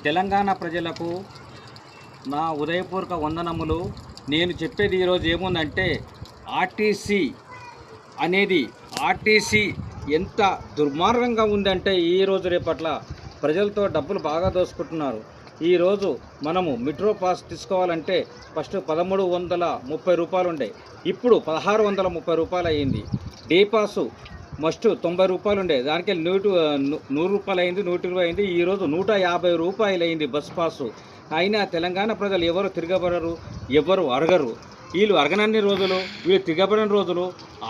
తెలంగాణ ప్రజలకు నా ఉదయపూర్వక వందనములు. నేను చెప్పేది ఈరోజు ఏముందంటే ఆర్టీసీ ఎంత దుర్మార్గంగా ఉందంటే ఈరోజు రేపట్ల ప్రజలతో డబ్బులు బాగా దోసుకుంటున్నారు. ఈరోజు మనము మెట్రో పాస్ తీసుకోవాలంటే ఫస్ట్ 1330 రూపాయలు ఉండే, ఇప్పుడు 1630 రూపాయలు అయ్యింది. డే పాసు మస్ట్ 90 రూపాయలు ఉండే, దానికి 100 రూపాయలు అయింది, 120 అయింది. ఈరోజు 150 రూపాయలు అయింది బస్ పాసు. అయినా తెలంగాణ ప్రజలు ఎవరు తిరగబడరు, ఎవరు అడగరు. వీళ్ళు అడగనన్ని రోజులు, వీళ్ళు తిరగబడిన రోజులు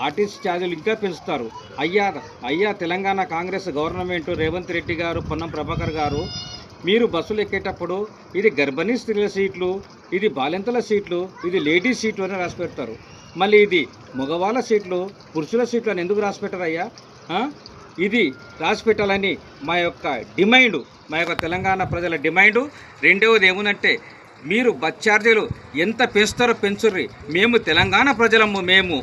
ఆర్టీసీ ఛార్జీలు ఇంకా పెంచుతారు. అయ్యా తెలంగాణ కాంగ్రెస్ గవర్నమెంట్, రేవంత్ రెడ్డి గారు, పొన్నం ప్రభాకర్ గారు, మీరు బస్సులు ఎక్కేటప్పుడు ఇది గర్భిణీ స్త్రీల సీట్లు, ఇది బాలింతల సీట్లు, ఇది లేడీస్ సీట్లు అని రాసి పెడతారు. మళ్ళీ ఇది మగవాళ్ళ సీట్లు, పురుషుల సీట్లు అని ఎందుకు రాసి పెట్టారయ్యా? ఇది రాసి పెట్టాలని మా యొక్క డిమాండు, మా యొక్క తెలంగాణ ప్రజల డిమాండు. రెండవది ఏముందంటే, మీరు బస్ ఛార్జీలు ఎంత పెంచుతారో పెంచుర్రి. మేము తెలంగాణ ప్రజలము, మేము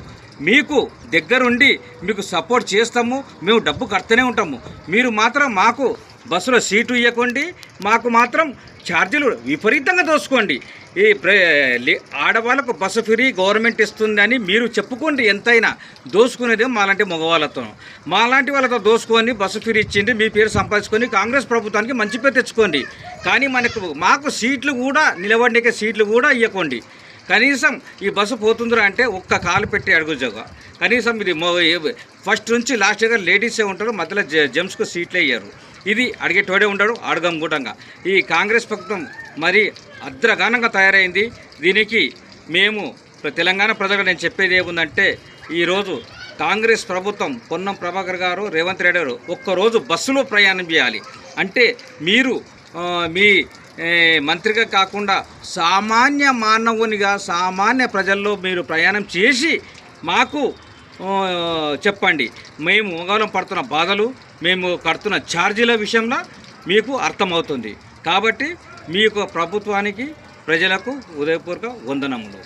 మీకు దగ్గరుండి మీకు సపోర్ట్ చేస్తాము, మేము డబ్బు కడుతూనే ఉంటాము. మీరు మాత్రం మాకు బస్సులో సీటు ఇవ్వకండి, మాకు మాత్రం ఛార్జీలు విపరీతంగా దోసుకోండి. ఈ ఆడవాళ్ళకు బస్సు ఫ్రీ గవర్నమెంట్ ఇస్తుందని మీరు చెప్పుకోండి. ఎంతైనా దోసుకునేది మాలాంటి మగవాళ్ళతో, మాలాంటి వాళ్ళతో దోసుకొని బస్సు ఫ్రీ ఇచ్చింది, మీ పేరు సంపాదించుకొని కాంగ్రెస్ ప్రభుత్వానికి మంచి పేరు తెచ్చుకోండి. కానీ మాకు సీట్లు కూడా, నిలబడికే సీట్లు కూడా ఇవ్వకండి. కనీసం ఈ బస్సు పోతుందిరా అంటే ఒక్క కాలు పెట్టి అడుగుజోగా. కనీసం ఇది ఫస్ట్ నుంచి లాస్ట్ దగ్గర లేడీసే ఉంటారు, మధ్యలో జెంట్స్కు సీట్లే ఇయ్యారు. ఇది అడిగేటోడే ఉంటాడు, అడగం కూడంగా. ఈ కాంగ్రెస్ ప్రభుత్వం మరి అద్రగానంగా తయారైంది. దీనికి మేము తెలంగాణ ప్రజలకు నేను చెప్పేది ఏముందంటే, ఈరోజు కాంగ్రెస్ ప్రభుత్వం, పొన్నం ప్రభాకర్ గారు, రేవంత్ రెడ్డి గారు ఒక్కరోజు బస్సులో ప్రయాణం చేయాలి. అంటే మీరు మీ మంత్రిగా కాకుండా సామాన్య మానవునిగా, సామాన్య ప్రజల్లో మీరు ప్రయాణం చేసి మాకు చెప్పండి. మేము మొగాలం పడుతున్న బాధలు, మేము కడుతున్న ఛార్జీల విషయంలో మీకు అర్థమవుతుంది. కాబట్టి మీ యొక్క ప్రభుత్వానికి, ప్రజలకు ఉదయపూర్వక వందనములు.